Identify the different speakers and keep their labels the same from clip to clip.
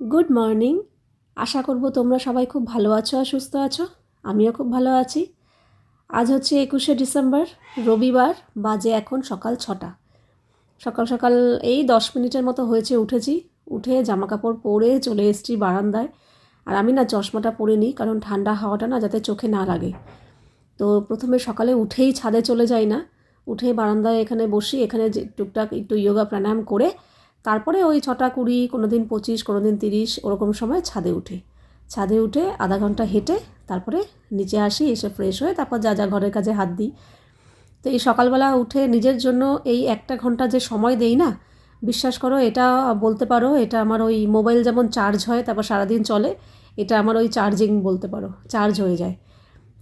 Speaker 1: Good morning. আশা করব তোমরা সবাই খুব ভালো আছো আর সুস্থ আছো। আমিও খুব ভালো আছি। আজ হচ্ছে 21শে ডিসেম্বর, রবিবার। বাজে এখন সকাল 6টা। সকাল সকাল এই 10 মিনিটের মতো হয়েছে উঠেছি। উঠে জামাকাপড় পরে চলে এসেছি বারান্দায়। আর আমি না চশমাটা পরে নিই, কারণ ঠান্ডা হাওয়াটা না যাতে চোখে না লাগে। তো প্রথমে সকালে উঠেই ছাদে চলে যাই না, উঠে বারান্দায় এখানে বসি, এখানে যে টুকটাক একটু যোগা প্রাণায়াম করে তারপরে ওই 6টা 20, কোনো দিন 25, কোনো দিন 30 ওরকম সময় ছাদে উঠি। ছাদে উঠে আধা ঘন্টা হেঁটে তারপরে নিচে আসি, এসে ফ্রেশ হয়ে তারপর যা যা ঘরের কাজে হাত দিই। তো এই সকালবেলা উঠে নিজের জন্য এই 1 ঘন্টা যে সময় দেই না, বিশ্বাস করো, এটা বলতে পারো এটা আমার ওই মোবাইল যেমন চার্জ হয় তারপর সারাদিন চলে, এটা আমার ওই চার্জিং বলতে পারো, চার্জ হয়ে যায়।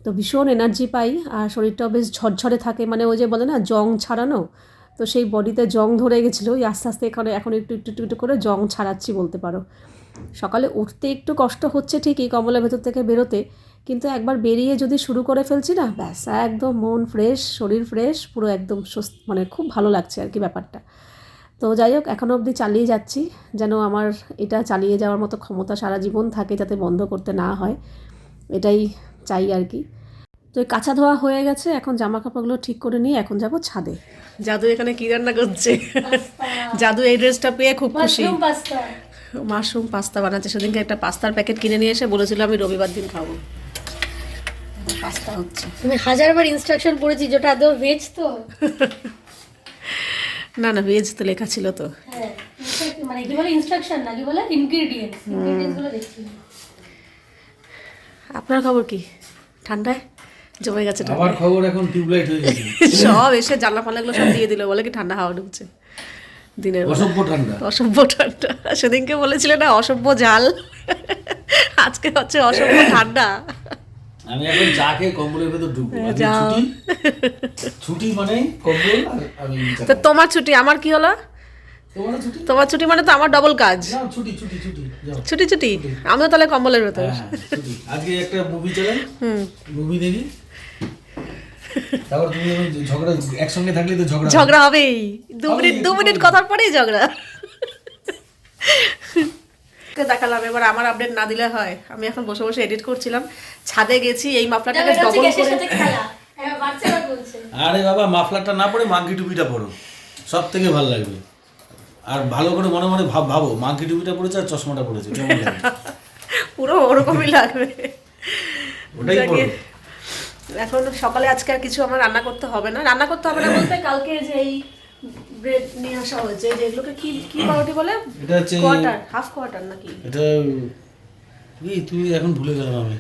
Speaker 1: তো ভীষণ এনার্জি পাই আর শরীরটাও বেশ ঝরঝরে থাকে, মানে ওই যে বলে না জং ছাড়ানো, তো সেই বডিতে জং ধরে গেছিলো, ওই আস্তে আস্তে এখন একটু একটু একটু একটু করে জং ছাড়াচ্ছি বলতে পারো। সকালে উঠতে একটু কষ্ট হচ্ছে ঠিকই কম্বলের ভেতর থেকে বেরোতে, কিন্তু একবার বেরিয়ে যদি শুরু করে ফেলছি না, ব্যাস একদম মন ফ্রেশ, শরীর ফ্রেশ, পুরো একদম মানে খুব ভালো লাগছে আর কি ব্যাপারটা। তো যাই হোক, এখনও অবধি চালিয়ে যাচ্ছি, যেন আমার এটা চালিয়ে যাওয়ার মতো ক্ষমতা সারা জীবন থাকে, যাতে বন্ধ করতে না হয়, এটাই চাই আর কি। তো এই কাঁচা ধোয়া হয়ে গেছে, এখন জামা কাপড়গুলো ঠিক করে নিয়ে এখন যাব ছাদে। জাদু এখানে কি রান্না করছে? জাদু এই ড্রেসটা পেয়ে খুব খুশি। মাশরুম পাস্তা বানাচ্ছে। সেদিনকে একটা পাস্তার প্যাকেট কিনে নিয়ে এসে বলেছিল আমি রবিবার দিন খাবো। পাস্তা হচ্ছে।
Speaker 2: তুমি হাজারবার ইনস্ট্রাকশন পড়েছি, যেটা আদৌ ভেজ তো?
Speaker 1: না না, ভেজ তো লেখা ছিল তো।
Speaker 2: হ্যাঁ, মানে কি বলে ইনস্ট্রাকশন না, কি বলে ইনগ্রেডিয়েন্টস, ইনগ্রেডিয়েন্টসগুলো দেখছি।
Speaker 1: আপনার খবর কি? ঠান্ডায় জমে গেছে।
Speaker 3: আমার খবর এখন টিউবলাইট হয়ে গেছে।
Speaker 1: সব এসে জানলা ফালাগুলো সব দিয়ে দিল, বলে কি ঠান্ডা হাওয়া ঢুকছে দিনের বেলা।
Speaker 3: অসভ্য ঠান্ডা।
Speaker 1: অসভ্য ঠান্ডা। সেদিনকে বলেছিলে না অসভ্য ঝাল, আজকে হচ্ছে অসভ্য ঠান্ডা।
Speaker 3: আমি এখন চা খেয়ে কম্বলের ভেতর ঢুকবো। আজকে ছুটি, ছুটি মানে কম্বল আর আমি চা
Speaker 1: তো
Speaker 3: খাবো।
Speaker 1: তোমার ছুটি, আমার কি হলো?
Speaker 3: তোমারও ছুটি?
Speaker 1: তোমার ছুটি মানে তো আমার ডবল কাজ।
Speaker 3: যাও, ছুটি ছুটি ছুটি যাও।
Speaker 1: ছুটি ছুটি, আমিও তাহলে কম্বলের ভেতর।
Speaker 3: হ্যাঁ, ছুটি। আজকে একটা মুভি চালাই, মুভি দেখি, তারপর তুমি আমি ঝগড়া একসঙ্গে থাকলে তো ঝগড়া হবে।
Speaker 1: ঝগড়া হবেই, 2 মিনিট কথার পরেই ঝগড়া। দেখালাম, এবার আমার আপডেট না দিলে হয়। আমি এখন বসে বসে এডিট করছিলাম, ছাদে গেছি, এই মাফলাটাকে ডবল করে।
Speaker 3: আরে বাবা, মাফলারটা না পরে মাঙ্কি টুপিটা পরো, সব থেকে ভালো লাগবে। আর ভালো করে মনে মনে ভাবো মাঙ্কি টুপিটা পরেছে আর চশমাটা পরেছে, কেমন লাগবে?
Speaker 1: পুরো ওরকমই লাগবে।
Speaker 3: ওটাই পরো।
Speaker 1: এখন সকালে আজকে আর কিছু আমার রান্না করতে হবে না। রান্না করতে হবে না বলতে, কালকে যে এই ব্রেড নিয়ে আসা হয়েছে, যে এগুলোকে কি কি পাউরুটি বলে?
Speaker 3: এটা হচ্ছে
Speaker 1: কোয়ার্টার, হাফ কোয়ার্টার নাকি?
Speaker 3: এটা কি তুই এখন ভুলে গেলাম আমি।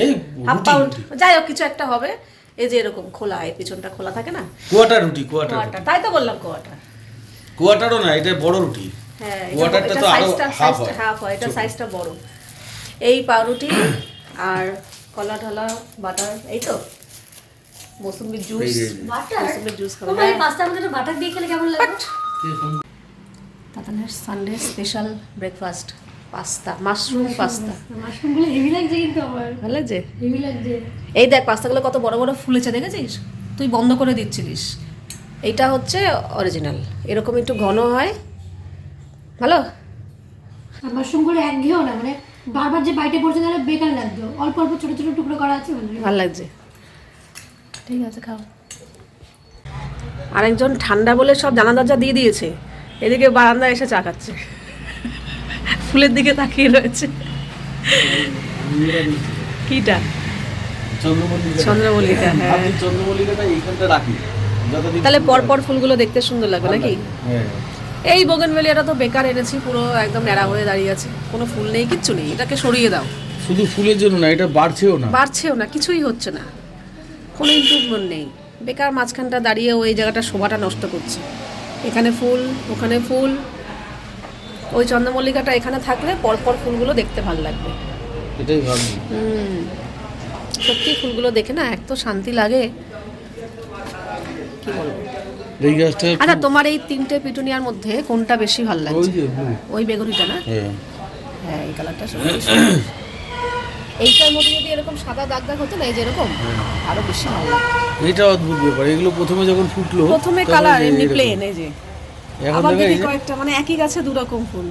Speaker 3: এই
Speaker 1: হাফ
Speaker 3: রুটি,
Speaker 1: পাউন্ড,
Speaker 3: রুটি।
Speaker 1: যাই হোক কিছু একটা হবে। এই যে এরকম খোলা, এই পিছনটা খোলা থাকে না,
Speaker 3: কোয়াটার রুটি, কোয়াটার
Speaker 1: কোয়ার্টার, তাই তো বললাম কোয়ার্টার।
Speaker 3: কোয়াটারও না, এটা বড় রুটি।
Speaker 1: হ্যাঁ,
Speaker 3: কোয়ার্টারটা তো আরো হাফ হয়।
Speaker 1: হাফ হয়, এটা সাইজটা বড়। এই পাউরুটি আর কলা ঢালা বাটার, এই তো মৌসুমির জুস,
Speaker 3: এই যে।
Speaker 1: মৌসুমির জুস খাবো।
Speaker 2: ওই পাস্তার মধ্যে বাটার দিয়ে খেলে কেমন লাগবে?
Speaker 1: তাতানের Sunday special breakfast, pasta, mushroom pasta.
Speaker 2: মাশরুমগুলো হেভি লাগছে কিন্তু আমার,
Speaker 1: ভালো লাগছে?
Speaker 2: হেভি লাগছে।
Speaker 1: এই দেখ পাস্তাগুলো কত বড় বড় ফুলেছে, দেখেছিস? তুই বন্ধ করে দিচ্ছিলিস। এইটা হচ্ছে অরিজিনাল, এরকম একটু ঘন হয়, ভালো।
Speaker 2: আর মাশরুমগুলো একঘেয়েও না, মানে বারবার যে বাইটে পড়ছে তাহলে বেকার লাগতো। অল্প অল্প ছোট ছোট টুকরো করা আছে, ভালো লাগে।
Speaker 1: ভালো লাগছে, ঠিক আছে খাও। আরেকজন ঠান্ডা বলে সব জানা দরজা দিয়ে দিয়েছে, এদিকে বারান্দায় এসে চা খাচ্ছে, ফুলের দিকে তাকিয়ে রয়েছে। কিটা? চন্দ্রমল্লিকা, হ্যাঁ।
Speaker 3: আপনি চন্দ্রমল্লিকাটা এইখানটা রাখি, যতদিন
Speaker 1: তাহলে পরপর ফুলগুলো দেখতে সুন্দর লাগবে নাকি?
Speaker 3: হ্যাঁ।
Speaker 1: এই বোগেনভেলিয়াটা তো বেকার এনেছি, পুরো একদম ন্যাড়া হয়ে দাঁড়িয়ে আছে, কোনো ফুল নেই, কিচ্ছু নেই। এটাকে সরিয়ে দাও।
Speaker 3: শুধু ফুলের জন্য না, এটা বাড়ছেও না।
Speaker 1: বাড়ছেও না, কিছুই হচ্ছে না, কোনো ইমপ্রুভমেন্ট নেই। বেকার মাঝখানটা দাঁড়িয়ে ওই জায়গাটা শোভাটা নষ্ট করছে। এখানে ফুল, ওখানে ফুল। ওই চন্দ্রমল্লিকাটা এখানে থাকলে পরপর ফুলগুলো দেখতে ভালো লাগবে।
Speaker 3: এটাই ভাবছি।
Speaker 1: সত্যি ফুলগুলো দেখে না এত শান্তি লাগে, কি বলবো।
Speaker 3: এই গাছটা
Speaker 1: আচ্ছা, তোমার এই 3টে পিটুনিয়ার মধ্যে কোনটা বেশি ভালো
Speaker 3: ওই
Speaker 1: লাগছে?
Speaker 3: যে blue।
Speaker 1: ওই বেগুনিটা না?
Speaker 3: হ্যাঁ।
Speaker 1: হ্যাঁ, এই কালারটা সত্যি সুন্দর। এইটার মধ্যে যদি এরকম সাদা দাগ দাগ হতো না, এই যেরকম, আরো বেশি ভালো লাগতো।
Speaker 3: এটা অদ্ভুত ব্যাপার, এগুলো প্রথমে যখন ফুটলো
Speaker 1: প্রথমে
Speaker 3: তখন
Speaker 1: কালার
Speaker 3: এই
Speaker 1: এমনি
Speaker 3: এরকম।
Speaker 1: প্লেন, এই যে
Speaker 3: এখন
Speaker 1: আবার
Speaker 3: দেখো
Speaker 1: দেখি
Speaker 3: এই যে
Speaker 1: কয়েকটা, মানে একই গাছে 2 রকম ফুল।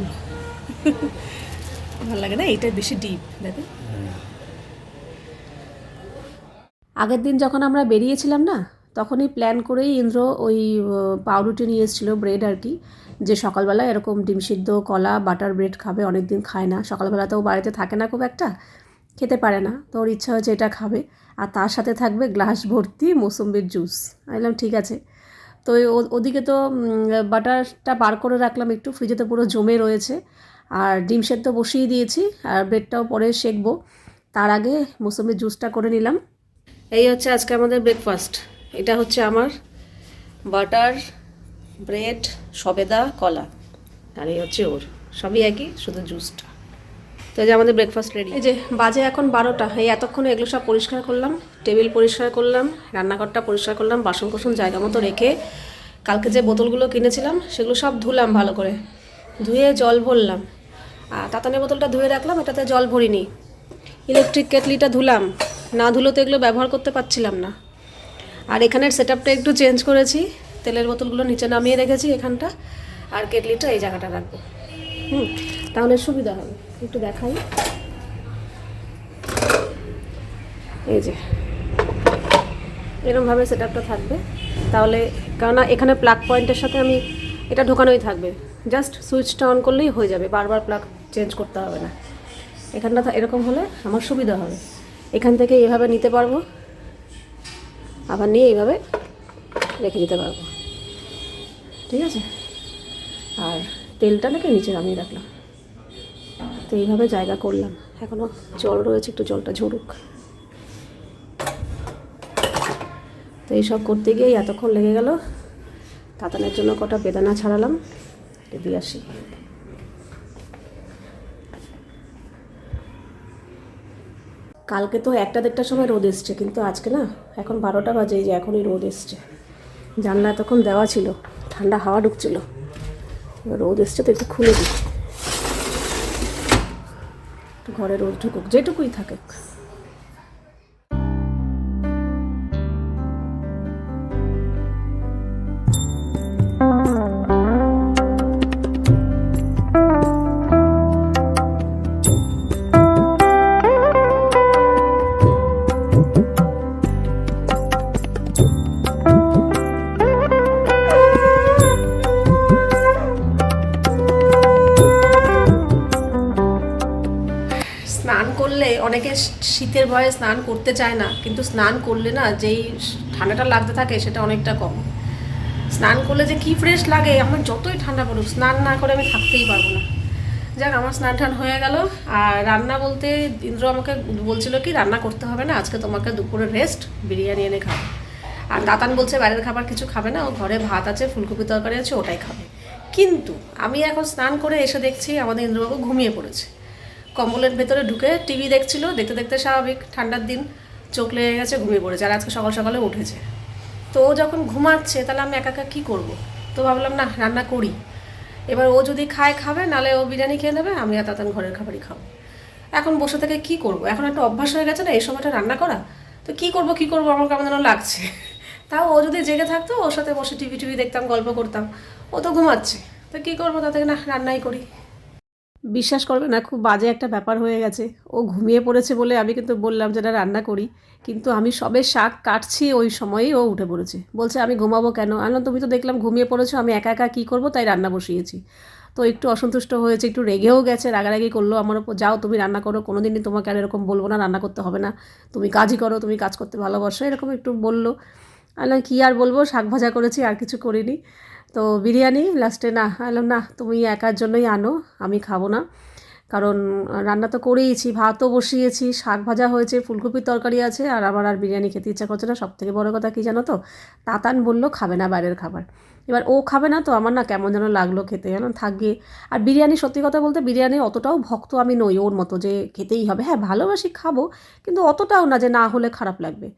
Speaker 1: ভালো লাগে না, এইটা বেশি ডিপ দেখো। আগের দিন যখন আমরা বেরিয়েছিলাম না, তখনই প্ল্যান করেই ইন্দ্র ওই পাউরুটি নিয়ে এসেছিলো, ব্রেড আর কি, যে সকালবেলা এরকম ডিম সিদ্ধ, কলা, বাটার ব্রেড খাবে, অনেক দিন খায় না, সকালবেলা তো ও বাড়িতে থাকে না খুব একটা, খেতে পারে না, তো ওর ইচ্ছা হয়েছে এটা খাবে, আর তার সাথে থাকবে গ্লাস ভর্তি মৌসুম্বির জুস। আমি বললাম ঠিক আছে। তো ওদিকে তো বাটারটা বার করে রাখলাম, একটু ফ্রিজে তো পুরো জমে রয়েছে, আর ডিম সেদ্ধ বসিয়ে দিয়েছি, আর ব্রেডটাও পরে সেঁকবো, তার আগে মৌসুম্বির জুসটা করে নিলাম। এই হচ্ছে আজকে আমাদের ব্রেকফাস্ট। এটা হচ্ছে আমার বাটার, ব্রেড, সবেদা, কলা, আর এই হচ্ছে ওর, সবই একই, শুধু জুসটা। তো এই যে আমাদের ব্রেকফাস্ট রেডি। এই যে বাজে এখন 12টা, এই এতক্ষণে এগুলো সব পরিষ্কার করলাম, টেবিল পরিষ্কার করলাম, রান্নাঘরটা পরিষ্কার করলাম, বাসন কোসন জায়গা মতো রেখে কালকে যে বোতলগুলো কিনেছিলাম সেগুলো সব ধুলাম ভালো করে, ধুয়ে জল ভরলাম, আর তাতানের বোতলটা ধুয়ে রাখলাম, এটাতে জল ভরিনি। ইলেকট্রিক কেটলিটা ধুলাম, না ধুলো তো এগুলো ব্যবহার করতে পারছিলাম না। আর এখানের সেটআপটা একটু চেঞ্জ করেছি, তেলের বোতলগুলো নিচে নামিয়ে রেখেছি এখানটা, আর কেটলিটা এই জায়গাটা রাখবো, তাহলে সুবিধা হবে। একটু দেখাই, এই যে এরকমভাবে সেটআপটা থাকবে, তাহলে কেননা এখানে প্লাগ পয়েন্টের সাথে আমি এটা ঢোকানোই থাকবে, জাস্ট সুইচটা অন করলেই হয়ে যাবে, বারবার প্লাগ চেঞ্জ করতে হবে না। এখানটা এরকম হলে আমার সুবিধা হবে, এখান থেকে এভাবে নিতে পারবো, আবার নিয়ে এইভাবে রেখে দিতে পারবো, ঠিক আছে। আর তেলটা নাকি নিচে নামিয়ে রাখলাম, তো এইভাবে জায়গা করলাম। এখনও জল রয়েছে, একটু জলটা ঝরুক। তো এইসব করতে গিয়েই এতক্ষণ লেগে গেল। তাতানের জন্য কটা বেদানা ছাড়ালাম, দিয়ে আসি। কালকে তো 1টা-1:30টার সময় রোদ এসছে, কিন্তু আজকে না এখন 12টা বাজে, যে এখনই রোদ এসছে। জানলা এতক্ষণ দেওয়া ছিল, ঠান্ডা হাওয়া ঢুকছিল, রোদ এসছে তো একটু খুলে দিই, ঘরে রোদ ঢুকুক, যেটুকুই থাকুক। স্নান করলে অনেকে শীতের ভয়ে স্নান করতে চায় না, কিন্তু স্নান করলে না যেই ঠান্ডাটা লাগতে থাকে সেটা অনেকটা কম। স্নান করলে যে কি ফ্রেশ লাগে, আমার যতই ঠান্ডা পড়ুক স্নান না করে আমি থাকতেই পারবো না। যাক, আমার স্নান টান হয়ে গেল। আর রান্না বলতে ইন্দ্র আমাকে বলছিল কি রান্না করতে হবে না, আজকে তোমাকে দুপুরে রেস্ট, বিরিয়ানি এনে খাবে। আর তাতান বলছে বাইরের খাবার কিছু খাবে না, ও ঘরে ভাত আছে, ফুলকপি তরকারি আছে, ওটাই খাবে। কিন্তু আমি এখন স্নান করে এসে দেখছি আমাদের ইন্দ্রবাবু ঘুমিয়ে পড়েছে, কম্বলের ভেতরে ঢুকে টিভি দেখছিল, দেখতে দেখতে স্বাভাবিক ঠান্ডার দিন চোখ লেগে গেছে, ঘুমিয়ে পড়েছে। আর আজকে সকাল সকালে উঠেছে, তো ও যখন ঘুমাচ্ছে তাহলে আমি একা একা কী করবো, তো ভাবলাম না রান্না করি। এবার ও যদি খায় খাবে, নালে ও বিরিয়ানি খেয়ে নেবে, আমি আর তাতান ঘরের খাবারই খাবো। এখন বসে থেকে কি করব, এখন একটা অভ্যাস হয়ে গেছে না এই সময়টা রান্না করা, তো কি করব আমার কেমন যেন লাগছে। তাও ও যদি জেগে থাকতো, ওর সাথে বসে টিভি দেখতাম, গল্প করতাম, ও তো ঘুমাচ্ছে, তো কী করবো, তা থেকে না রান্নাই করি। বিশ্বাস করবে না, খুব বাজে একটা ব্যাপার হয়ে গেছে। ও ঘুমিয়ে পড়েছে বলে আমি কিন্তু বললাম যে না রান্না করি, কিন্তু আমি সবে শাক কাটছি ওই সময়েই ও উঠে পড়েছে, বলছে আমি ঘুমাবো কেন। আমি তুমি তো দেখলাম ঘুমিয়ে পড়েছো, আমি একা একা কী করবো, তাই রান্না বসিয়েছি। তো একটু অসন্তুষ্ট হয়েছে, একটু রেগেও গেছে, রাগারাগি করলো আমার ওপর, যাও তুমি রান্না করো, কোনো দিনই তোমাকে আর এরকম বলবো না রান্না করতে হবে না, তুমি কাজই করো, তুমি কাজ করতে ভালোবাসো, এরকম একটু বললো। আমি কী আর বলবো, শাক ভাজা করেছি, আর কিছু করিনি। তো বিরিয়ানি লাস্টে না, আলাম না তুমি একার জন্যই আনো, আমি খাবো না, কারণ রান্না তো করেইছি, ভাতও বসিয়েছি, শাক ভাজা হয়েছে, ফুলকপির তরকারি আছে, আর আমার আর বিরিয়ানি খেতে ইচ্ছা করছে না। সবথেকে বড় কথা কী জানো তো, তাতান বললো খাবে না বাইরের খাবার, এবার ও খাবে না, তো আমার না কেমন যেন লাগলো খেতে, যেন থাকবে। আর বিরিয়ানি, সত্যি কথা বলতে বিরিয়ানি অতটাও ভক্ত আমি নই ওর মতো যে খেতেই হবে, হ্যাঁ ভালোবাসি, খাবো, কিন্তু অতটাও না যে না হলে খারাপ লাগবে।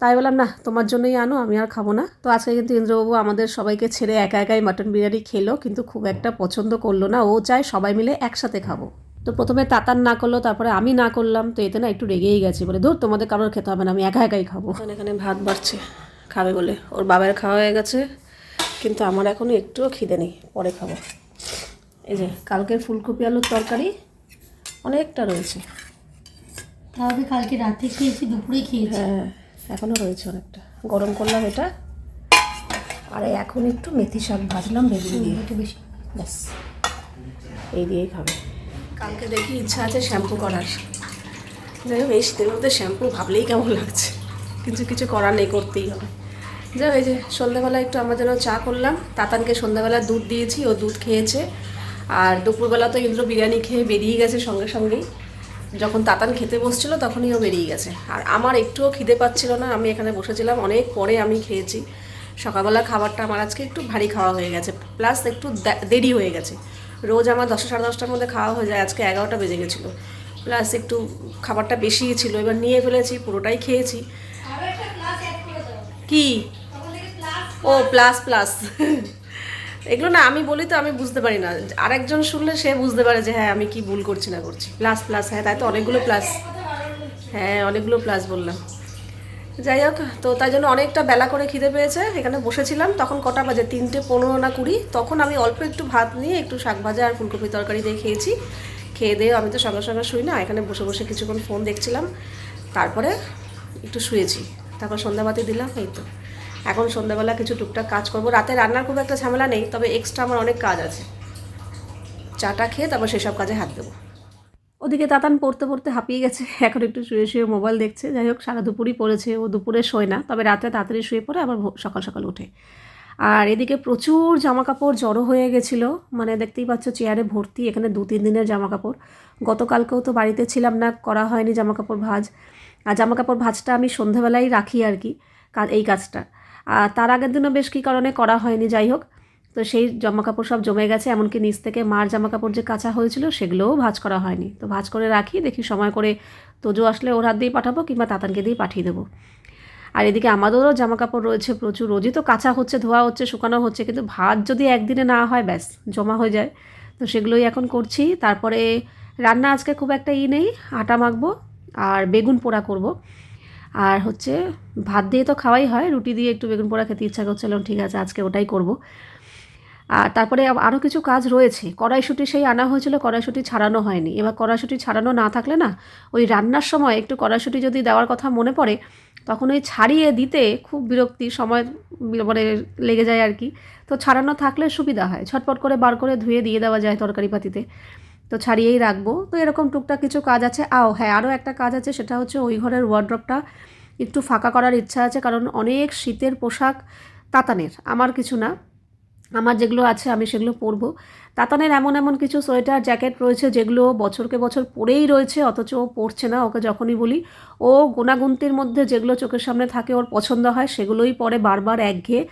Speaker 1: তাই বললাম না তোমার জন্যই আনো, আমি আর খাবো না। তো আজকে কিন্তু ইন্দ্রবাবু আমাদের সবাইকে ছেড়ে একা একাই মাটন বিরিয়ানি খেলো, কিন্তু খুব একটা পছন্দ করলো না, ও চায় সবাই মিলে একসাথে খাবো। তো প্রথমে তাতান না করলো, তারপরে আমি না করলাম, তো এতে না একটু রেগেই গেছে, বলে ধুর তোমাদের কারোর খেতে হবে না, আমি একা একাই খাবো। এখানে ভাত বাড়ছে খাবে বলে, ওর বাবার খাওয়া হয়ে গেছে, কিন্তু আমার এখনও একটুও খিদে নেই, পরে খাবো। এই যে কালকের ফুলকপি আলুর তরকারি অনেকটা রয়েছে।
Speaker 2: তাহলে কালকে রাতে খেয়েছি, দুপুরে খেয়েছি।
Speaker 1: হ্যাঁ, এখনও রয়েছে অনেকটা। গরম করলাম এটা, আর এখন একটু মেথি শাক ভাজলাম বেগুন দিয়ে,
Speaker 2: একটু বেশি।
Speaker 1: ব্যাস এই দিয়েই খাবে। কালকে দেখি ইচ্ছা আছে শ্যাম্পু করার। যাই হোক, এই শীতের মধ্যে শ্যাম্পু ভাবলেই কেমন লাগছে, কিন্তু কিছু করার নেই, করতেই হবে। যাই হোক, এই যে সন্ধ্যাবেলা একটু আমরা যেন চা করলাম। তাতানকে সন্ধ্যাবেলা দুধ দিয়েছি, ও দুধ খেয়েছে। আর দুপুরবেলা তো ইন্দ্র বিরিয়ানি খেয়ে বেরিয়ে গেছে সঙ্গে সঙ্গেই। যখন তাতান খেতে বসছিল তখনই ও বেরিয়ে গেছে। আর আমার একটুও খিদে পাচ্ছিল না, আমি এখানে বসেছিলাম, অনেক পরে আমি খেয়েছি। সকালবেলা খাবারটা আমার আজকে একটু ভারী খাওয়া হয়ে গেছে, প্লাস একটু দেরি হয়ে গেছে। রোজ আমার 10টা সাড়ে 10টার মধ্যে খাওয়া হয়ে যায়, আজকে 11টা বেজে গেছিলো, প্লাস একটু খাবারটা বেশিই ছিল। এবার নিয়ে ফেলেছি, পুরোটাই খেয়েছি। কি ও প্লাস প্লাস এগুলো না আমি বলি তো, আমি বুঝতে পারি না, আরেকজন শুনলে সে বুঝতে পারে যে হ্যাঁ আমি কি ভুল করছি না করছি। প্লাস প্লাস, হ্যাঁ তাই তো, অনেকগুলো প্লাস, হ্যাঁ অনেকগুলো প্লাস বললাম। যাই হোক, তো তাই জন্য অনেকটা বেলা করে খিদে পেয়েছে। এখানে বসেছিলাম, তখন কটা বাজে, 3:15 না 20, তখন আমি অল্প একটু ভাত নিয়ে একটু শাক ভাজা আর ফুলকপি তরকারি দিয়ে খেয়েছি। খেয়ে দিয়ে আমি তো সঙ্গে সঙ্গে শুই না, এখানে বসে বসে কিছুক্ষণ ফোন দেখছিলাম, তারপরে একটু শুয়েছি, তারপর সন্ধ্যাবাতি দিলাম। এই তো এখন সন্ধ্যাবেলা কিছু টুকটাক কাজ করবো। রাতে রান্নার খুব একটা ঝামেলা নেই, তবে এক্সট্রা আমার অনেক কাজ আছে। চাটা খেয়ে তারপর সেসব কাজে হাত দেবো। ওদিকে তাতান পড়তে পড়তে হাঁপিয়ে গেছে, এখন একটু শুয়ে শুয়ে মোবাইল দেখছে। যাই হোক, সারা দুপুরই পড়েছে, ও দুপুরে শোয় না, তবে রাতে তাড়াতাড়ি শুয়ে পড়ে, আবার সকাল সকাল ওঠে। আর এদিকে প্রচুর জামাকাপড় জড়ো হয়ে গেছিলো, মানে দেখতেই পাচ্ছ চেয়ারে ভর্তি, এখানে 2-3 দিনের জামাকাপড়। গতকালকেও তো বাড়িতে ছিলাম না, করা হয়নি জামাকাপড় ভাঁজ। আর জামাকাপড় ভাঁজটা আমি সন্ধেবেলায় রাখি আর কি, এই কাজটা। আর তার আগের দিনও বেশ কী কারণে করা হয়নি। যাই হোক, তো সেই জামাকাপড় সব জমে গেছে, এমনকি নিচ থেকে মার জামাকাপড় যে কাঁচা হয়েছিল সেগুলোও ভাঁজ করা হয়নি। তো ভাঁজ করে রাখি, দেখি সময় করে তোজো আসলে ওর হাত দিয়ে পাঠাবো, কিংবা তাতানকে দিয়ে পাঠিয়ে দেবো। আর এদিকে আমাদেরও জামাকাপড় রয়েছে প্রচুর, রোজই তো কাঁচা হচ্ছে, ধোয়া হচ্ছে, শুকানো হচ্ছে, কিন্তু ভাঁজ যদি একদিনে না হয় ব্যাস জমা হয়ে যায়। তো সেগুলোই এখন করছি। তারপরে রান্না আজকে খুব একটা নেই, আটা মাখবো আর বেগুন পোড়া করব। আর হচ্ছে ভাত দিয়ে তো খাওয়াই হয়, রুটি দিয়ে একটু বেগুন পোড়া খেতে ইচ্ছা করছিল, ঠিক আছে আজকে ওটাই করব। আর তারপরে আরও কিছু কাজ রয়েছে। কড়াইশুঁটি সেই আনা হয়েছিল, কড়াইশুঁটি ছাড়ানো হয়নি। এবার কড়াইশুঁটি ছাড়ানো না থাকলে না, ওই রান্নার সময় একটু কড়াইশুঁটি যদি দেওয়ার কথা মনে পড়ে, তখন ওই ছাড়িয়ে দিতে খুব বিরক্তি, সময় মানে লেগে যায় আর কি। তো ছাড়ানো থাকলে সুবিধা হয়, ঝটপট করে বার করে ধুয়ে দিয়ে দেওয়া যায় তরকারি পাতিতে। তো ছাড়িয়েই রাখবো। তো এরকম টুকটাক কিছু কাজ আছে। হ্যাঁ, আরও একটা কাজ আছে, সেটা হচ্ছে ওই ঘরের ওয়ার্ড্রপটা একটু ফাঁকা করার ইচ্ছা আছে, কারণ অনেক শীতের পোশাক তাতানের, আমার কিছু না, আমার যেগুলো আছে আমি সেগুলো পরবো। তাতানের এমন এমন কিছু সোয়েটার জ্যাকেট রয়েছে যেগুলো বছরকে বছর পরেই রয়েছে, অথচ ও পরছে না। ওকে যখনই বলি, ও গোনাগুনতির মধ্যে যেগুলো চোখের সামনে থাকে ওর পছন্দ হয় সেগুলোই পরে, বারবার একঘেয়ে।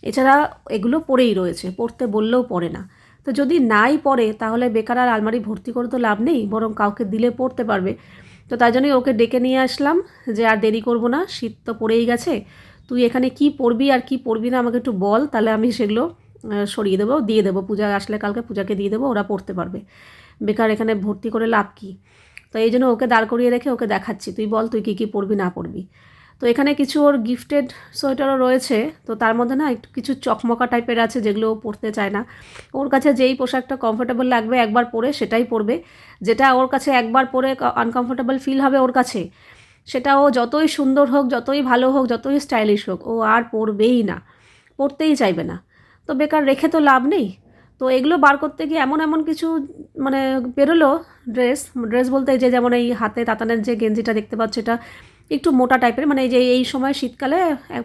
Speaker 1: এছাড়া এগুলো পরেই রয়েছে, পরতে বললেও পরে না। তো যদি নাই পরে, তাহলে বেকার আর আলমারি ভর্তি করে তো লাভ নেই, বরং কাউকে দিলে পরতে পারবে। তো তাই জন্যই ওকে ডেকে নিয়ে আসলাম, যে আর দেরি করবো না, শীত তো পড়েই গেছে, তুই এখানে কি পরবি আর কি পরবি না আমাকে একটু বল, তাহলে আমি সেগুলো সরিয়ে দেবো, দিয়ে দেবো। পূজা আসলে কালকে পূজাকে দিয়ে দেবো, ওরা পড়তে পারবে। বেকার এখানে ভর্তি করে লাভ কি। তো এই জন্য ওকে দাঁড় করিয়ে রেখে ওকে দেখাচ্ছি, তুই বল তুই কী কী পরবি না পরবি। তো এখানে কিছু ওর গিফটেড সোয়েটারও রয়েছে, তো তার মধ্যে না একটু কিছু চকমকা টাইপের আছে যেগুলো ও পরতে চায় না। ওর কাছে যেই পোশাকটা কমফোর্টেবল লাগবে একবার পরে সেটাই পরবে, যেটা ওর কাছে একবার পরে আনকমফোর্টেবল ফিল হবে ওর কাছে, সেটা ও যতই সুন্দর হোক, যতই ভালো হোক, যতই স্টাইলিশ হোক, ও আর পরবেই না, পরতেই চাইবে না। তো বেকার রেখে তো লাভ নেই। তো এগুলো বার করতে গিয়ে এমন এমন কিছু মানে বেরোলো ড্রেস বলতে যে যেমন এই হাতে তাতানের যে গেঞ্জিটা দেখতে পাচ্ছ, এটা একটু মোটা টাইপের, মানে যে এই সময় শীতকালে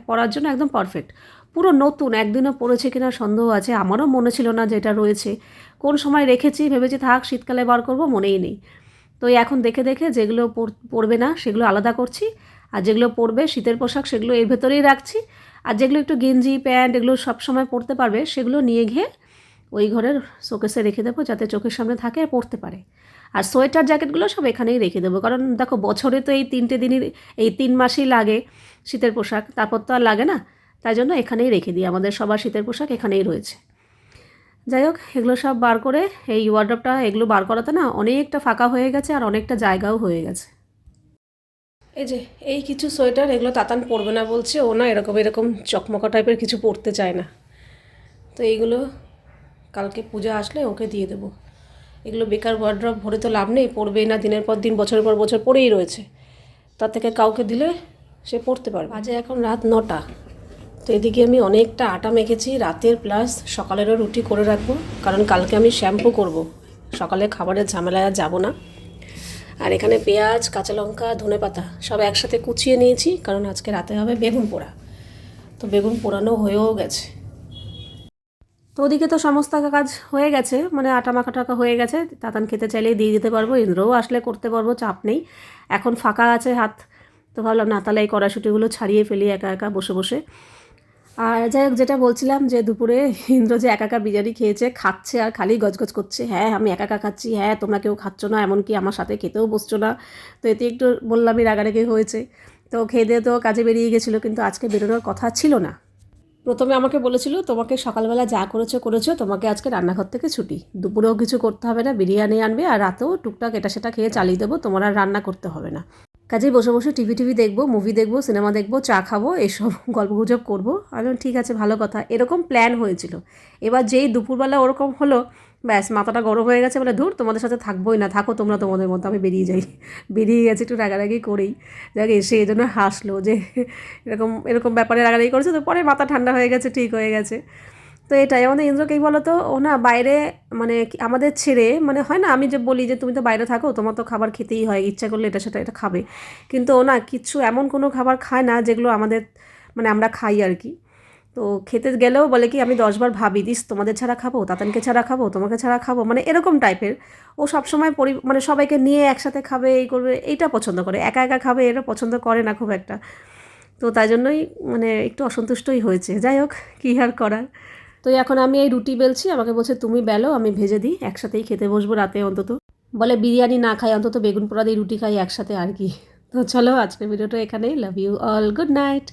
Speaker 1: পরার জন্য একদম পারফেক্ট, পুরো নতুন, একদিনও পরেছে কিনা সন্দেহ আছে, আমারও মনে ছিল না যে এটা রয়েছে, কোন সময় রেখেছি, ভেবেছি থাক শীতকালে বার করব, মনেই নেই। তো এখন দেখে দেখে যেগুলো পরবে না সেগুলো আলাদা করছি, আর যেগুলো পরবে শীতের পোশাক সেগুলো এর ভেতরেই রাখছি, আর যেগুলো একটু গেঞ্জি প্যান্ট এগুলো সব সময় পরতে পারবে সেগুলো নিয়ে গিয়ে ওই ঘরের শোকেসে রেখে দেবো, যাতে চোখের সামনে থাকে আর পরতে পারে। আর সোয়েটার জ্যাকেটগুলো সব এখানেই রেখে দেবো, কারণ দেখো বছরে তো এই 3টে দিনই, এই 3 মাসেই লাগে শীতের পোশাক, তারপর তো আর লাগে না। তাই জন্য এখানেই রেখে দিই, আমাদের সবার শীতের পোশাক এখানেই রয়েছে। যাই হোক, এগুলো সব বার করে এই ওয়ার্ড্রপটা, এগুলো বার করাতে না অনেকটা ফাঁকা হয়ে গেছে, আর অনেকটা জায়গাও হয়ে গেছে। এই যে এই কিছু সোয়েটার, এগুলো তাতান পরবে না বলছে, ও না এরকম এরকম চকমকা টাইপের কিছু পরতে চায় না। তো এইগুলো কালকে পূজা আসলে ওকে দিয়ে দেবো। এগুলো বেকার ওয়ার্ড্রপ ভরে তো লাভ নেই, পড়বেই না, দিনের পর দিন বছরের পর বছর পড়েই রয়েছে। তার থেকে কাউকে দিলে সে পড়তে পারবে। আজ এখন রাত 9টা। তো এদিকে আমি অনেকটা আটা মেখেছি রাতের, প্লাস সকালেরও রুটি করে রাখবো, কারণ কালকে আমি শ্যাম্পু করব। সকালে খাবারের ঝামেলায় আর যাবো না। আর এখানে পেঁয়াজ, কাঁচা লঙ্কা, ধনেপাতা সব একসাথে কুচিয়ে নিয়েছি, কারণ আজকে রাতে হবে বেগুন পোড়া। তো বেগুন পোড়ানো হয়েও গেছে। তো ওদিকে তো সমস্ত কাজ হয়ে গেছে, মানে আটা মাখা টাকা হয়ে গেছে। তাতান খেতে চাইলেই দিয়ে দিতে পারবো, ইন্দ্রও আসলে করতে পারবো, চাপ নেই। এখন ফাঁকা আছে হাত, তো ভাবলাম না তাহলে এই কড়াশুটিগুলো ছাড়িয়ে ফেলি একা একা বসে বসে। আর যাই হোক, যেটা বলছিলাম যে দুপুরে ইন্দ্র যে একা একা বিরিয়ানি খেয়েছে, খাচ্ছে আর খালি গজগজ করছে, হ্যাঁ আমি একা একা খাচ্ছি, হ্যাঁ তোমরা কেউ খাচ্ছ না, এমনকি আমার সাথে খেতেও বসছো না। তো এতে একটু বললামই রাগারাগি হয়েছে। তো খেয়ে দিয়ে তো কাজে বেরিয়ে গেছিলো, কিন্তু আজকে বেরোনোর কথা ছিল না। প্রথমে আমাকে বলেছিল তোমাকে সকালবেলা যা করেছো করেছো, তোমাকে আজকে রান্নাঘর থেকে ছুটি, দুপুরেও কিছু করতে হবে না, বিরিয়ানি আনবে আর রাতেও টুকটাক এটা সেটা খেয়ে চালিয়ে দেবো, তোমার আর রান্না করতে হবে না। কাজেই বসে বসে টিভি দেখবো, মুভি দেখবো, সিনেমা দেখবো, চা খাবো, এসব গল্পগুজব করবো। আমি বললাম, ঠিক আছে, ভালো কথা। এরকম প্ল্যান হয়েছিল। এবার যেই দুপুরবেলা ওরকম হলো, ব্যাস মাথাটা গরম হয়ে গেছে, বলে ধুর তোমাদের সাথে থাকবোই না, থাকো তোমরা তোমাদের মতো, আমি বেরিয়ে যাই। বেরিয়ে গেছে একটু রাগারাগি করেই। যাক, এসে এই জন্য হাসলো যে এরকম এরকম ব্যাপারে রাগারাগি করেছে, তো পরে মাথা ঠান্ডা হয়ে গেছে, ঠিক হয়ে গেছে। তো এটাই আমাদের ইন্দ্রকেই বলো তো, ও না বাইরে মানে আমাদের ছেড়ে, মানে হয় না, আমি যে বলি যে তুমি তো বাইরে থাকো, তোমার তো খাবার খেতেই হয়, ইচ্ছা করলে এটা সেটা এটা খাবে, কিন্তু ও না কিচ্ছু এমন কোনো খাবার খায় না যেগুলো আমাদের মানে আমরা খাই আর কি। তো খেতে গেলেও বলে কি, আমি 10বার ভাবি দিস তোমাদের ছাড়া খাবো, তাতানকে ছাড়া খাবো, তোমাকে ছাড়া খাবো, মানে এরকম টাইপের। ও সবসময় মানে সবাইকে নিয়ে একসাথে খাবে, এই করবে, এইটা পছন্দ করে, একা একা খাবে এটা পছন্দ করে না খুব একটা। তো তাই জন্যই মানে একটু অসন্তুষ্টই হয়েছে। যাই হোক, কী আর করার। তো এখন আমি এই রুটি বেলছি, আমাকে বলছে তুমি বেলো, আমি ভেজে দিই, একসাথেই খেতে বসবো রাতে অন্তত। বলে বিরিয়ানি না খাই, অন্তত বেগুন পোড়া দিয়ে রুটি খাই একসাথে আর কি। তো চলো, আজকের ভিডিওটা এখানেই। Love you all, good night.